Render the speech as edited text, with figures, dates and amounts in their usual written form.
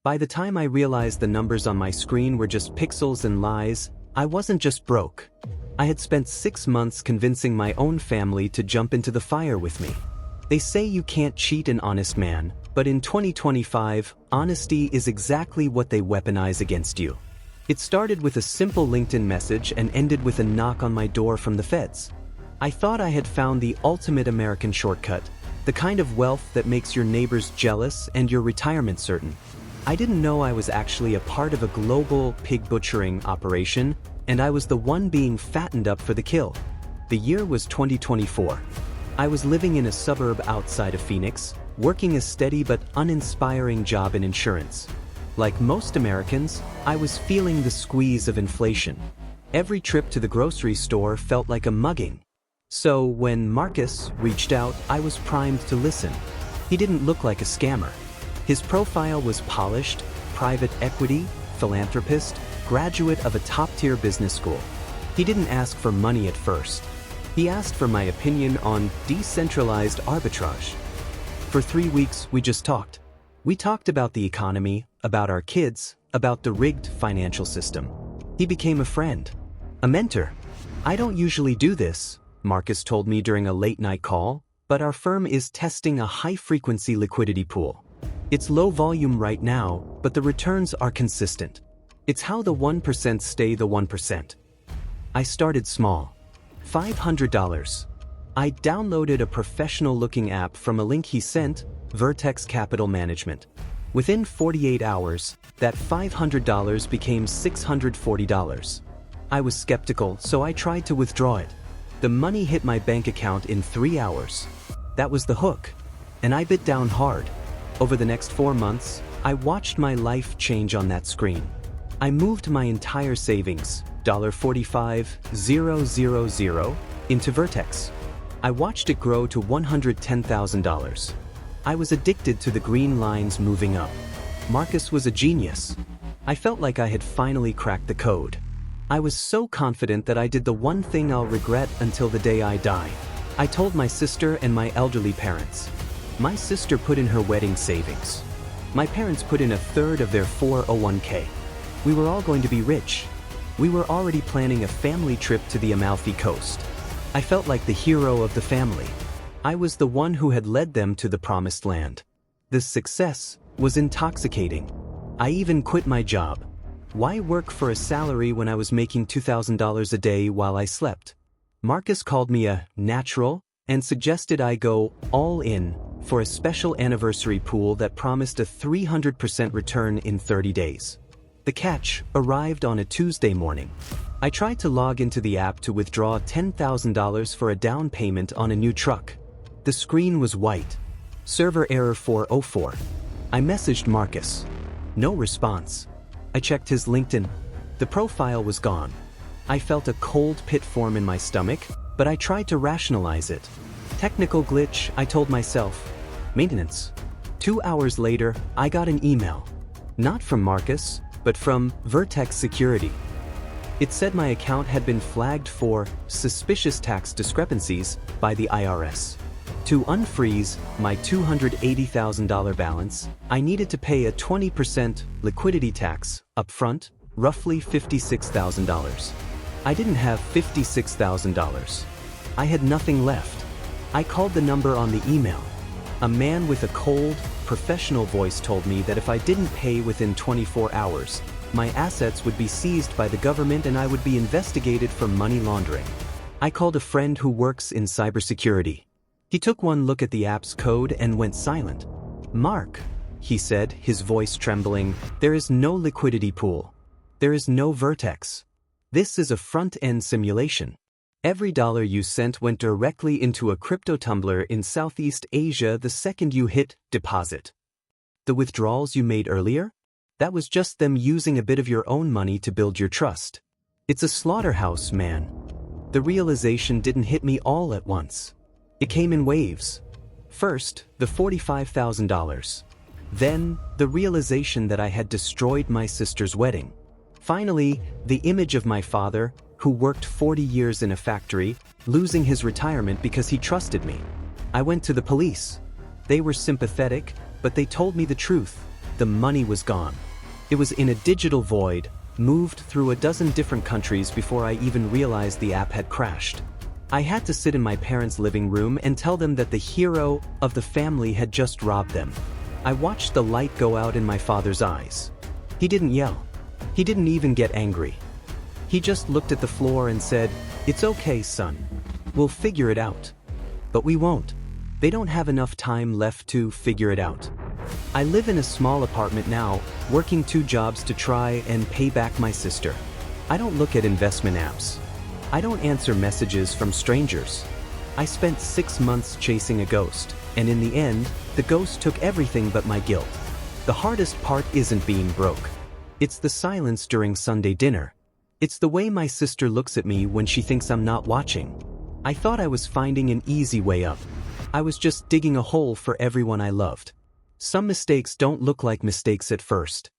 By the time I realized the numbers on my screen were just pixels and lies, I wasn't just broke. I had spent 6 months convincing my own family to jump into the fire with me. They say you can't cheat an honest man, but in 2025, honesty is exactly what they weaponize against you. It started with a simple LinkedIn message and ended with a knock on my door from the feds. I thought I had found the ultimate American shortcut, the kind of wealth that makes your neighbors jealous and your retirement certain. I didn't know I was actually a part of a global pig butchering operation, and I was the one being fattened up for the kill. The year was 2024. I was living in a suburb outside of Phoenix, working a steady but uninspiring job in insurance. Like most Americans, I was feeling the squeeze of inflation. Every trip to the grocery store felt like a mugging. So when Marcus reached out, I was primed to listen. He didn't look like a scammer. His profile was polished, private equity, philanthropist, graduate of a top-tier business school. He didn't ask for money at first. He asked for my opinion on decentralized arbitrage. For 3 weeks, we just talked. We talked about the economy, about our kids, about the rigged financial system. He became a friend, a mentor. I don't usually do this, Marcus told me during a late-night call, but our firm is testing a high-frequency liquidity pool. It's low volume right now, but the returns are consistent. It's how the 1% stay the 1%. I started small. $500. I downloaded a professional-looking app from a link he sent, Vertex Capital Management. Within 48 hours, that $500 became $640. I was skeptical, so I tried to withdraw it. The money hit my bank account in 3 hours. That was the hook. And I bit down hard. Over the next 4 months, I watched my life change on that screen. I moved my entire savings, $45,000, into Vertex. I watched it grow to $110,000. I was addicted to the green lines moving up. Marcus was a genius. I felt like I had finally cracked the code. I was so confident that I did the one thing I'll regret until the day I die. I told my sister and my elderly parents. My sister put in her wedding savings. My parents put in a third of their 401k. We were all going to be rich. We were already planning a family trip to the Amalfi Coast. I felt like the hero of the family. I was the one who had led them to the promised land. The success was intoxicating. I even quit my job. Why work for a salary when I was making $2,000 a day while I slept? Marcus called me a natural and suggested I go all in for a special anniversary pool that promised a 300% return in 30 days. The catch arrived on a Tuesday morning. I tried to log into the app to withdraw $10,000 for a down payment on a new truck. The screen was white. Server error 404. I messaged Marcus. No response. I checked his LinkedIn. The profile was gone. I felt a cold pit form in my stomach, but I tried to rationalize it. Technical glitch, I told myself. Maintenance. 2 hours later, I got an email. Not from Marcus, but from Vertex Security. It said my account had been flagged for suspicious tax discrepancies by the IRS. To unfreeze my $280,000 balance, I needed to pay a 20% liquidity tax upfront, roughly $56,000. I didn't have $56,000. I had nothing left. I called the number on the email. A man with a cold, professional voice told me that if I didn't pay within 24 hours, my assets would be seized by the government and I would be investigated for money laundering. I called a friend who works in cybersecurity. He took one look at the app's code and went silent. "Mark," he said, his voice trembling, "there is no liquidity pool. There is no Vertex. This is a front-end simulation. Every dollar you sent went directly into a crypto tumbler in Southeast Asia the second you hit deposit. The withdrawals you made earlier? That was just them using a bit of your own money to build your trust. It's a slaughterhouse, man." The realization didn't hit me all at once. It came in waves. First, the $45,000. Then, the realization that I had destroyed my sister's wedding. Finally, the image of my father, who worked 40 years in a factory, losing his retirement because he trusted me. I went to the police. They were sympathetic, but they told me the truth. the money was gone. It was in a digital void, moved through a dozen different countries before I even realized the app had crashed. I had to sit in my parents' living room and tell them that the hero of the family had just robbed them. I watched the light go out in my father's eyes. He didn't yell. He didn't even get angry. He just looked at the floor and said, "It's okay, son. We'll figure it out." But we won't. They don't have enough time left to figure it out. I live in a small apartment now, working 2 jobs to try and pay back my sister. I don't look at investment apps. I don't answer messages from strangers. I spent 6 months chasing a ghost, and in the end, the ghost took everything but my guilt. The hardest part isn't being broke. It's the silence during Sunday dinner. It's the way my sister looks at me when she thinks I'm not watching. I thought I was finding an easy way up. I was just digging a hole for everyone I loved. Some mistakes don't look like mistakes at first.